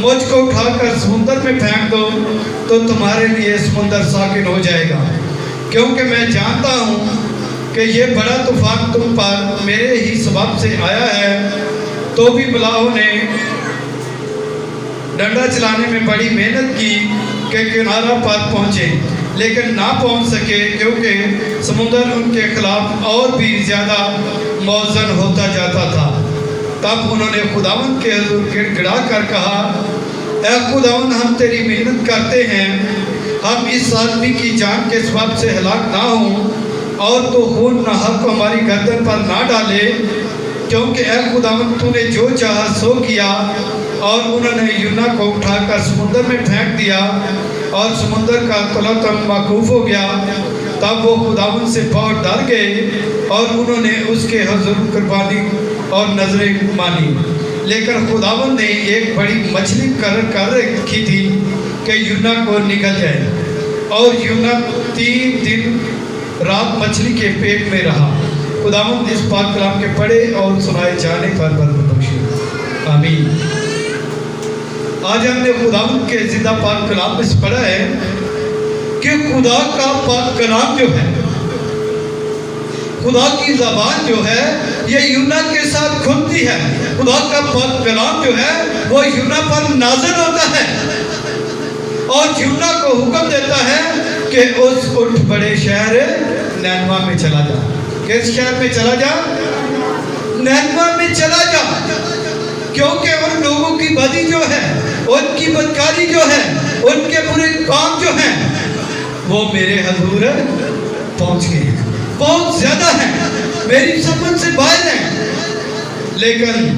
مجھ کو اٹھا کر سمندر میں پھینک دو تو تمہارے لیے سمندر ساکن ہو جائے گا، کیونکہ میں جانتا ہوں کہ یہ بڑا طوفان تم پر میرے ہی سبب سے آیا ہے۔ تو بھی ملاحوں نے ڈنڈا چلانے میں بڑی محنت کی کہ کنارہ پر پہنچے، لیکن نہ پہنچ سکے، کیونکہ سمندر ان کے خلاف اور بھی زیادہ موزن ہوتا جاتا تھا۔ تب انہوں نے خداوند کے حضور گڑ گڑا کر کہا، اے خداوند، ہم تیری محنت کرتے ہیں، ہم اس آدمی کی جان کے سبب سے ہلاک نہ ہوں، اور تو خون ناحق کو ہماری گردن پر نہ ڈالے، کیونکہ اے خداوند تو نے جو چاہا سو کیا۔ اور انہوں نے یونا کو اٹھا کر سمندر میں پھینک دیا، اور سمندر کا طلسم موقوف ہو گیا۔ تب وہ خداوند سے بہت ڈر گئے، اور انہوں نے اس کے حضور قربانی اور نظریں مانی۔ لیکن خداوند نے ایک بڑی مچھلی مقرر کر رکھی تھی کہ یونا کو نگل جائے، اور یونا 3 دن رات مچھلی کے پیٹ میں رہا۔ خداوند اس پاک کلام کے پڑھے اور سنائے جانے پر برکت بخشے، آمین۔ آج ہم نے خداوند کے زندہ پاک کلام میں پڑھا ہے کہ خدا کا پاک کلام جو ہے، خدا کی زبان جو ہے، یہ یونا کے ساتھ کھلتی ہے۔ خدا کا پاک کلام جو ہے وہ یونا پر نازل ہوتا ہے، اور یونا کو حکم دیتا ہے کہ اٹھ بڑے شہر نینوا میں چلا جا۔ کس شہر میں چلا جا؟ نینوا میں چلا جا، کیونکہ ان لوگوں کی بدی جو ہے، ان کی بدکاری جو ہے، ان کے برے کام جو ہیں، وہ میرے حضور پہنچ گئے ہیں، بہت زیادہ ہیں، میری سمجھ سے باہر ہیں۔ لیکن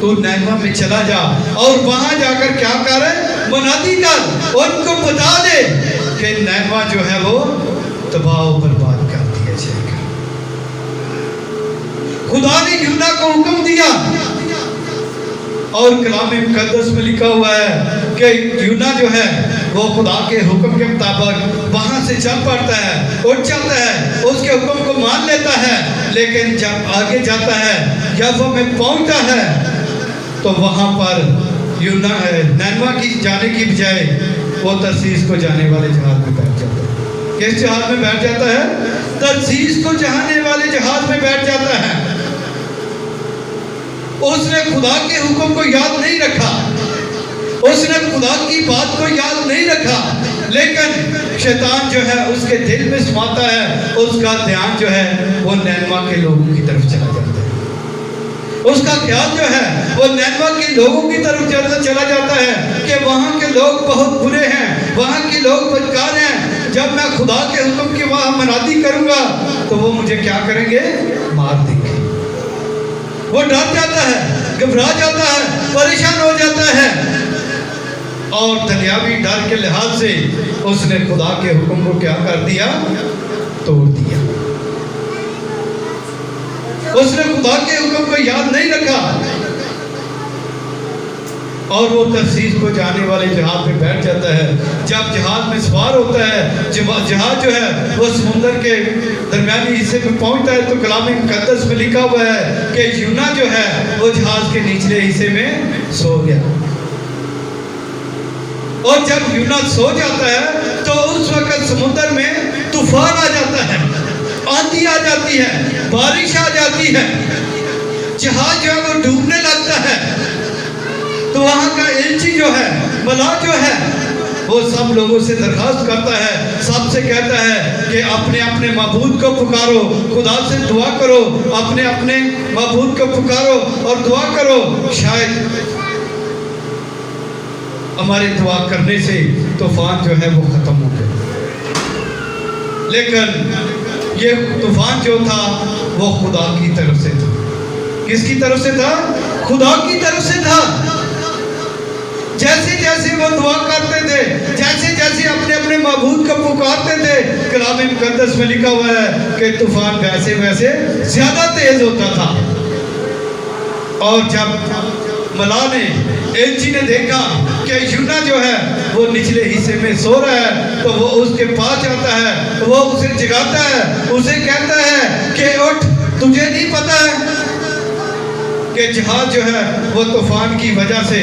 تو نینوا میں چلا جا، اور وہاں جا کر کیا کر، منادی کر، ان کو بتا دے کہ نینوا جو ہے وہ تباہ و برباد کر دیا جائے گا۔ خدا نے یونا کو حکم دیا، اور کلام مقدس میں لکھا ہوا ہے کہ یونا جو ہے وہ خدا کے حکم کے مطابق وہاں سے چل پڑتا ہے، اٹھ جاتا ہے، اس کے حکم کو مان لیتا ہے۔ لیکن جب آگے جاتا ہے، جب وہ میں پہنچتا ہے، تو وہاں پر یونا ہے نینوا کی جانے کی بجائے وہ ترسیس کو جانے والے جہاز میں بیٹھ جاتا ہے۔ کس جہاز میں بیٹھ جاتا ہے؟ ترسیس کو جانے والے جہاز میں بیٹھ جاتا ہے۔ اس نے خدا کے حکم کو یاد نہیں رکھا، اس نے خدا کی بات کو یاد نہیں رکھا، لیکن شیطان جو ہے اس کے دل میں سماتا ہے، اس کا دھیان جو ہے وہ نینوا کے لوگوں کی طرف چلا جاتا ہے، اس کا خیال جو ہے وہ نینوا کے لوگوں کی طرف چلا جاتا ہے کہ وہاں کے لوگ بہت برے ہیں، وہاں کے لوگ بدکار ہیں، جب میں خدا کے حکم کی وہاں منادی کروں گا تو وہ مجھے کیا کریں گے؟ مار دیں گے۔ وہ ڈر جاتا ہے، گھبرا جاتا ہے، پریشان ہو جاتا ہے، اور دنیاوی ڈر کے لحاظ سے اس نے خدا کے حکم کو کیا کر دیا؟ توڑ دیا۔ اس نے خدا کے حکم کو یاد نہیں رکھا، اور وہ ترسیس کو جانے والے جہاز میں بیٹھ جاتا ہے۔ جب جہاز میں سوار ہوتا ہے، جہاز جو ہے وہ سمندر کے درمیانی حصے میں پہنچتا ہے، تو کلام مقدس میں لکھا ہوا ہے کہ یونا جو ہے وہ جہاز کے نچلے حصے میں سو گیا۔ اور جب یونا سو جاتا ہے تو اس وقت سمندر میں طوفان آ جاتا ہے، آندھی آ جاتی ہے، بارش آ جاتی ہے، جہاز جو ہے وہ ڈوبنے لگتا ہے۔ تو وہاں کا ایلچی جو ہے، ملاح جو ہے، وہ سب لوگوں سے درخواست کرتا ہے، سب سے کہتا ہے کہ اپنے اپنے معبود کو پکارو، خدا سے دعا کرو، اپنے اپنے معبود کو پکارو اور دعا کرو، شاید ہمارے دعا کرنے سے طوفان جو ہے وہ ختم ہو گئے۔ لیکن یہ طوفان جو تھا وہ خدا کی طرف سے تھا۔ کس کی طرف سے تھا؟ خدا کی طرف سے تھا۔ جیسے جیسے وہ دعا کرتے تھے، جیسے جیسے اپنے اپنے معبود کو پکارتے تھے، کلام مقدس میں لکھا ہوا ہے کہ طوفان ویسے ویسے زیادہ تیز ہوتا تھا۔ اور جب ملاح نے، ایلچی نے دیکھا کہ یونا جو ہے وہ نچلے حصے میں سو رہا ہے، تو وہ اس کے پاس جاتا ہے، وہ اسے جگاتا ہے، اسے کہتا ہے کہ اٹھ، تجھے نہیں پتا ہے کہ جہاز جو ہے وہ طوفان کی وجہ سے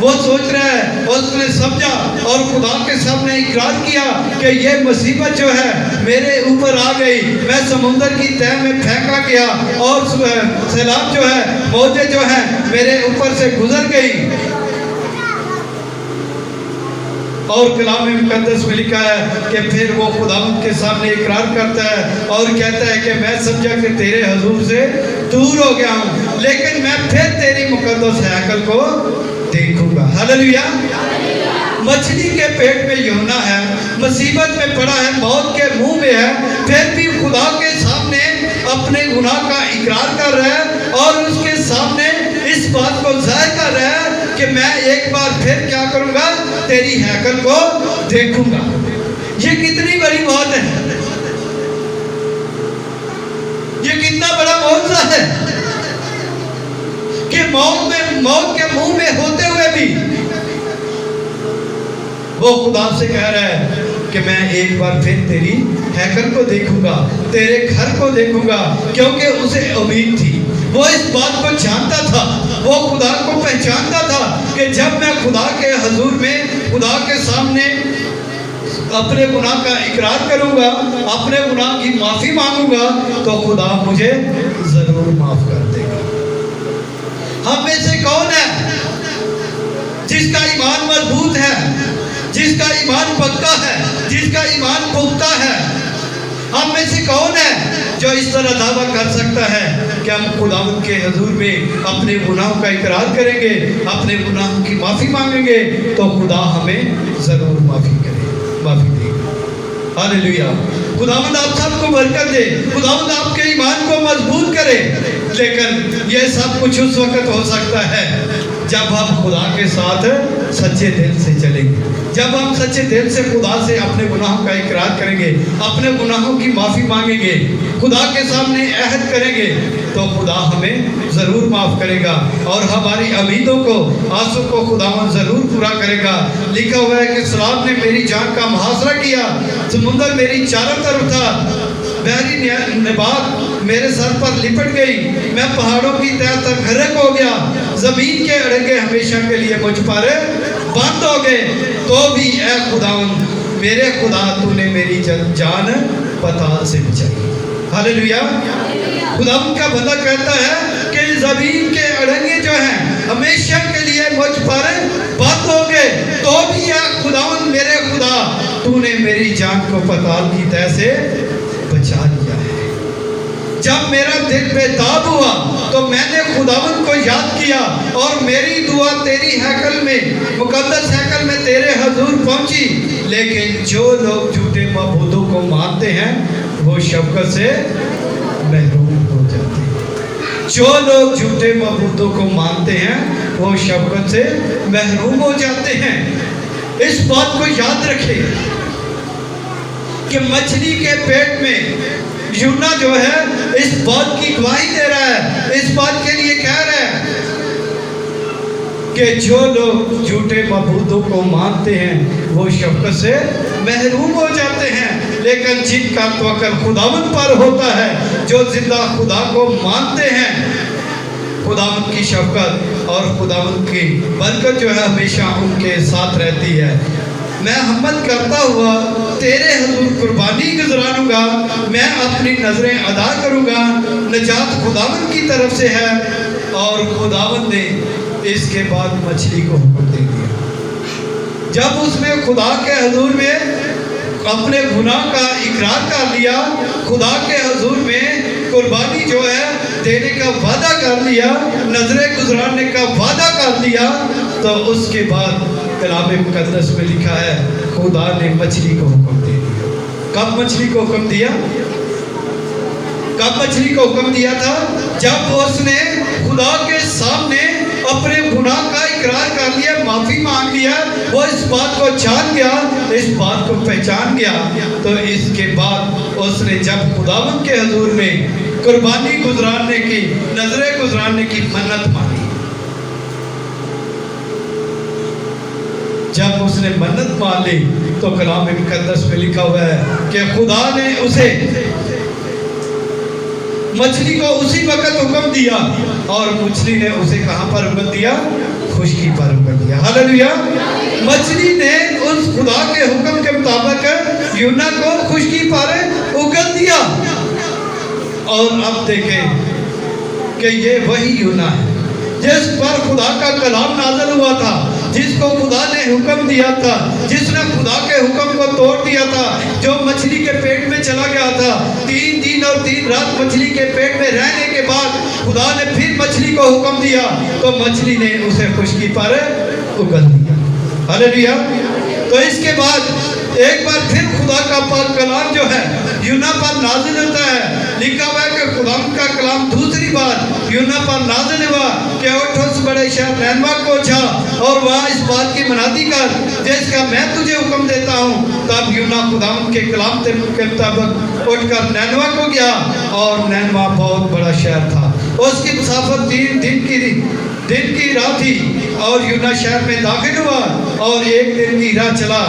وہ سوچ رہا ہے اور اس نے سمجھا اور خدا کے سامنے اقرار کیا کہ یہ مصیبت جو ہے میرے اوپر آ گئی، میں سمندر کی تہہ میں پھینکا گیا اور سیلاب جو ہے، موجیں جو ہیں میرے اوپر سے گزر گئی۔ اور کلام مقدس میں لکھا ہے کہ پھر وہ خداوند کے سامنے اقرار کرتا ہے اور کہتا ہے کہ میں سمجھا کہ تیرے حضور سے دور ہو گیا ہوں، لیکن میں پھر تیری مقدس ہیکل کو دیکھوں گا۔ ہاللیلویا۔ مچھلی کے پیٹ میں یونا ہے، مصیبت میں پڑا ہے، موت کے منہ میں ہے، پھر بھی خدا کے سامنے اپنے گناہ کا اقرار کر رہا ہے اور اس کے سامنے اس بات کو ظاہر کر رہا ہے کہ میں ایک بار پھر کیا کروں گا، تیری ہیکل کو دیکھوں گا۔ یہ کتنی بڑی بات ہے، یہ کتنا بڑا معجزہ ہے کہ موت کے منہ میں ہوتے ہوئے بھی وہ خدا سے کہہ رہا ہے کہ میں ایک بار پھر تیری ہیکل کو دیکھوں گا، تیرے گھر کو دیکھوں گا، کیونکہ اسے امید تھی۔ وہ اس بات کو جانتا تھا، وہ خدا کو پہچانتا تھا کہ جب میں خدا کے حضور میں، خدا کے سامنے اپنے گناہ کا اقرار کروں گا، اپنے گناہ کی معافی مانگوں گا تو خدا مجھے ضرور معاف کر دے گا۔ ہم میں سے کون ہے جس کا ایمان مضبوط ہے، جس کا ایمان پکا ہے، جس کا ایمان پختہ ہے؟ ہم میں سے کون ہے جو اس طرح دعویٰ کر سکتا ہے کہ ہم خداوند کے حضور میں اپنے گناہوں کا اقرار کریں گے، اپنے گناہوں کی معافی مانگیں گے تو خدا ہمیں ضرور معافی دے گا۔ ہاللیلویا۔ خداوند آپ سب کو برکت دے، خداوند آپ کے ایمان کو مضبوط کرے۔ لیکن یہ سب کچھ اس وقت ہو سکتا ہے جب ہم خدا کے ساتھ سچے دل سے چلیں گے، جب ہم سچے دل سے خدا سے اپنے گناہوں کا اقرار کریں گے، اپنے گناہوں کی معافی مانگیں گے، خدا کے سامنے عہد کریں گے تو خدا ہمیں ضرور معاف کرے گا اور ہماری امیدوں کو، آسوں کو خداوند ضرور پورا کرے گا۔ لکھا ہوا ہے کہ سیلاب نے میری جان کا محاصرہ کیا، سمندر میری چاروں طرف تھا، بحری نبات میرے سر پر لپٹ گئی، میں پہاڑوں کی تہہ تک غرق ہو گیا، زمین کے اڑنگے ہمیشہ کے لیے مجھ پر بند ہو گئے، تو بھی اے خداوند میرے خدا تو نے میری جان پتال سے بچائی۔ ہاللیلویا۔ خداوند کا بندہ کہتا ہے کہ زمین کے اڑنگے جو ہیں ہمیشہ کے لیے مجھ پر بند ہو گئے، تو بھی اے خداوند میرے خدا تو نے میری جان کو پتال کی تہہ سے بچا لیا ہے۔ جب میرا دل بیتاب ہوا تو میں نے خداوند کو یاد کیا اور میری دعا تیری ہیکل میں، مقدس ہیکل میں تیرے حضور پہنچی۔ لیکن جو لوگ جھوٹے معبودوں کو مانتے ہیں وہ شفقت سے محروم ہو جاتے ہیں۔ جو لوگ جھوٹے معبودوں کو مانتے ہیں وہ شفقت سے محروم ہو جاتے ہیں۔ اس بات کو یاد رکھیں کہ مچھلی کے پیٹ میں یونا جو ہے اس بات کی گواہی دے رہا ہے، اس بات کے لیے کہہ رہا ہے کہ جو لوگ جھوٹے معبودوں کو مانتے ہیں وہ شفقت سے محروم ہو جاتے ہیں، لیکن جن کا توکل خداوند پر ہوتا ہے، جو زندہ خدا کو مانتے ہیں، خداوند کی شفقت اور خداوند کی برکت جو ہے ہمیشہ ان کے ساتھ رہتی ہے۔ میں حمد کرتا ہوا تیرے حضور قربانی گزاروں گا، میں اپنی نظریں ادا کروں گا، نجات خداوند کی طرف سے ہے۔ اور خداوند نے اس کے بعد مچھلی کو حکم دے دیا۔ جب اس نے خدا کے حضور میں اپنے گناہ کا اقرار کر لیا، خدا کے حضور میں قربانی جو ہے دینے کا وعدہ کر لیا، نظریں گزرانے کا وعدہ کر لیا، تو اس کے بعد کلام مقدس میں لکھا ہے خدا نے مچھلی کو حکم دے دیا۔ کب مچھلی کو حکم دیا؟ کب مچھلی کو حکم دیا تھا؟ جب اس نے خدا کے سامنے اپنے گناہ کا اقرار کر لیا، معافی مانگ لیا، وہ اس بات کو جان گیا، اس بات کو پہچان گیا، تو اس کے بعد اس نے جب خداوند کے حضور میں قربانی گزرانے کی، نظریں گزرانے کی منت مانی، جب اس نے منت مان لی تو کلام مقدس میں لکھا ہوا ہے کہ خدا نے اسے مچھلی کو اسی وقت حکم دیا، اور مچھلی نے اسے کہاں پر حکم دیا؟ خشکی پر اگل دیا. ہاللویا. مچھلی نے اس خدا کے حکم کے مطابق یونا کو خشکی پر اگل دیا. اور اب دیکھیں کہ یہ وہی یونا ہے جس پر خدا کا کلام نازل ہوا تھا, جس کو خدا نے حکم دیا تھا, جس نے خدا کے حکم کو توڑ دیا تھا, جو مچھلی کے پیٹ میں چلا گیا تھا. 3 دن اور 3 رات مچھلی کے پیٹ میں رہنے کے بعد خدا نے پھر مچھلی کو حکم دیا تو مچھلی نے اسے خشکی پر اگل دیا. ہاللویا. تو اس کے بعد ایک بار پھر خدا کا پاک کلام جو ہے یونا پر نازل ہوتا ہے. لکھا ہوا ہے کہ خدا کا کلام دوسری بار یونا پر نازل ہوا کہ اٹھ اس بڑے شہر نینوا کو جا اور وہاں اس بات کی منادی کر جس کا میں تجھے حکم دیتا ہوں. تب یونا خدا کے کلام کے مطابق اٹھ کر نینوا کو گیا اور نینوا بہت بڑا شہر تھا. اس کی مسافت 3 دن کی راہ تھی اور یونا شہر میں داخل ہوا اور 1 دن کی راہ چلا.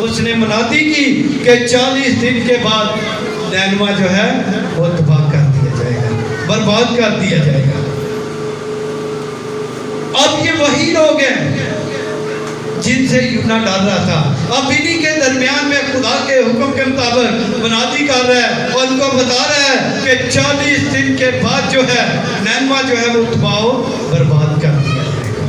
اس نے منادی کی کہ 40 دن کے بعد نینوا جو ہے وہ تباہ کر دیا جائے گا, برباد کر دیا جائے گا. اب یہ وہی لوگ ہیں جن سے یونا ڈر رہا تھا. اب انہی کے درمیان میں خدا کے حکم کے مطابق منادی کر رہا ہے اور ان کو بتا رہا ہے کہ 40 دن کے بعد جو ہے نینوا جو ہے وہ تباہ و برباد کر دیا جائے گا.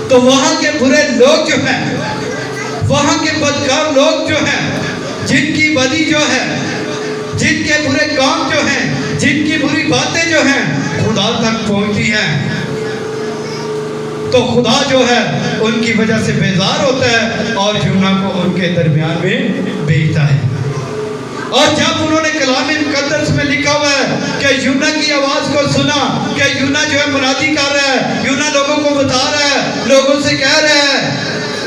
تو وہاں کے برے لوگ جو ہیں, وہاں کے بدکار لوگ جو ہیں, جن کی بدی جو ہے, جن کے برے کام جو ہیں, جن کی بری باتیں جو ہیں خدا تک پہنچتی ہیں, تو خدا جو ہے ان کی وجہ سے بیزار ہوتا ہے اور یونا کو ان کے درمیان میں بھیجتا ہے. اور جب انہوں نے کلام مقدس میں لکھا ہوا ہے کہ یونا کی آواز کو سنا کہ یونا جو ہے منادی کر رہا ہے, یونا لوگوں کو بتا رہا ہے, لوگوں سے کہہ رہا ہے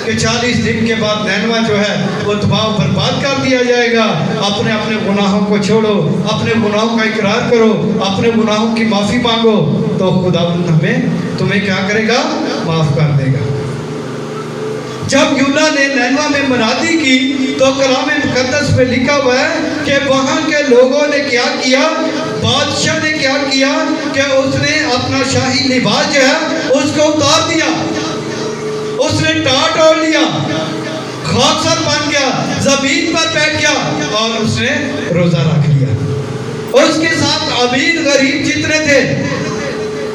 کہ 40 دن کے بعد نینوا جو ہے وہ تباہ و برباد کر دیا جائے گا. اپنے اپنے گناہوں کو چھوڑو, اپنے گناہوں کا اقرار کرو, اپنے گناہوں کی معافی مانگو تو خدا تمہیں کیا کرے گا, معاف کر دے گا. جب یونا نے نینوا میں منادی کی تو کلام مقدس میں لکھا ہوا ہے کہ وہاں کے لوگوں نے کیا کیا, بادشاہ نے کیا کیا کہ اس نے اپنا شاہی لباس جو ہے اس کو اتار دیا, اس نے ٹاٹ اوڑھ لیا, خاکسار بن گیا, زمین پر بیٹھ گیا اور اس نے روزہ رکھ لیا. اس کے ساتھ امیر غریب جتنے تھے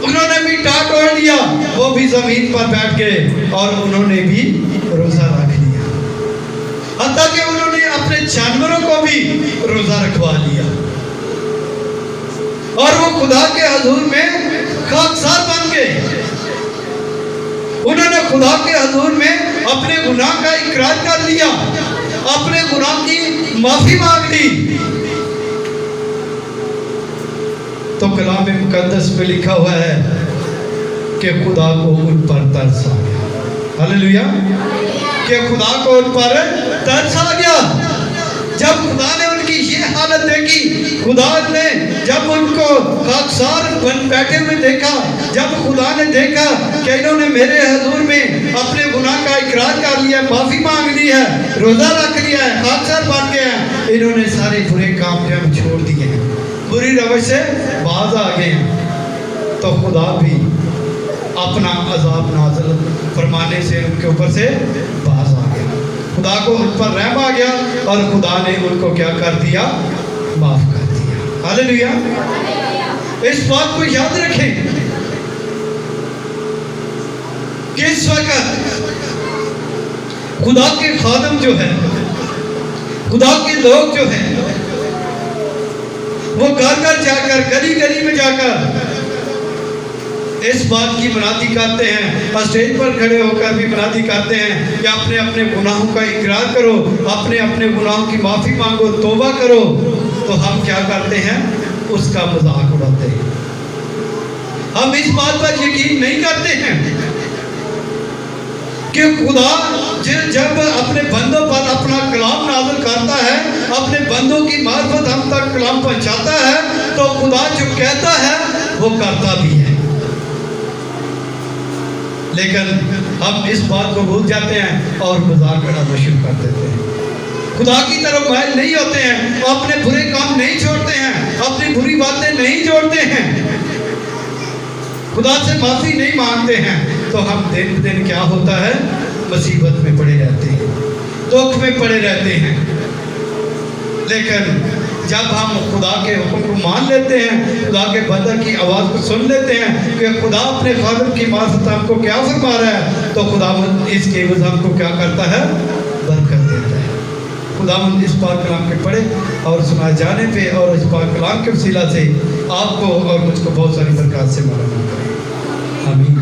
انہوں نے بھی ٹاٹ اوڑھ لیا, وہ بھی زمین پر بیٹھ گئے اور انہوں نے بھی روزہ رکھ لیا. حتیٰ کہ انہوں نے اپنے جانوروں کو بھی روزہ رکھوا لیا اور وہ خدا کے حضور میں خاکسار بن گئے. انہوں نے خدا کے حضور میں اپنے گناہ کا اقرار کر لیا, اپنے گناہ کی معافی مانگ لی. تو کلام مقدس میں لکھا ہوا ہے کہ خدا کو ان پر ترس آ گیا. ہاللویا. کہ خدا کو ان پر ترس آ گیا. جب خدا نے ان کی یہ حالت دیکھی, خدا نے جب ان کو خاکسار بیٹھے ہوئے دیکھا, جب خدا نے دیکھا کہ انہوں نے میرے حضور میں اپنے گناہ کا اقرار کر لیا, معافی مانگ لی ہے, روزہ رکھ لیا ہے, خاکسار بن گئے ہیں, انہوں نے سارے برے کام جو ہم چھوڑ دیے ہیں, بری روش سے باز آ گئے ہیں, تو خدا بھی اپنا عذاب نازل فرمانے سے ان کے اوپر سے باز آ گیا. خدا کو ان پر رحم آ گیا اور خدا نے ان کو کیا کر دیا, معاف کر دیا. ہاللویا. اس بات کو یاد رکھیں کہ اس وقت خدا کے خادم جو ہیں, خدا کے لوگ جو ہیں, وہ گھر گھر جا کر, گلی گلی میں جا کر اس بات کی منادی کرتے ہیں, اسٹیج پر کھڑے ہو کر بھی منادی کرتے ہیں کہ اپنے اپنے گناہوں کا اقرار کرو, اپنے اپنے گناہوں کی معافی مانگو, توبہ کرو. تو ہم کیا کرتے ہیں, اس کا مذاق اڑاتے ہیں. ہم اس بات پر یقین نہیں کرتے ہیں کہ خدا جب اپنے بندوں پر اپنا کلام نازل کرتا ہے, اپنے بندوں کی معرفت ہم تک کلام پہنچاتا ہے, تو خدا جو کہتا ہے وہ کرتا بھی ہے. لیکن ہم اس بات کو بھول جاتے ہیں اور مذاق اڑانا شروع کر دیتے ہیں. خدا کی طرف مائل نہیں ہوتے ہیں, اپنے برے کام نہیں چھوڑتے ہیں, اپنی بری باتیں نہیں چھوڑتے ہیں. خدا سے معافی نہیں مانگتے ہیں تو ہم دن دن کیا ہوتا ہے، مصیبت میں پڑے رہتے ہیں، دکھ میں پڑے رہتے ہیں۔ لیکن جب ہم خدا کے حکم کو مان لیتے ہیں، خدا کے بندہ کی آواز کو سن لیتے ہیں کہ خدا اپنے خالق کی معرفت ہم کو کیا فرما رہا ہے، تو خدا اس کے عوض ہم کو کیا کرتا ہے، برکت دیتا ہے۔ خدا اس پاک کلام کے پڑھے اور سنائے جانے پہ اور اس پاک کلام کے وسیلہ سے آپ کو اور مجھ کو بہت ساری برکات سے مالا مال کرے۔ آمین۔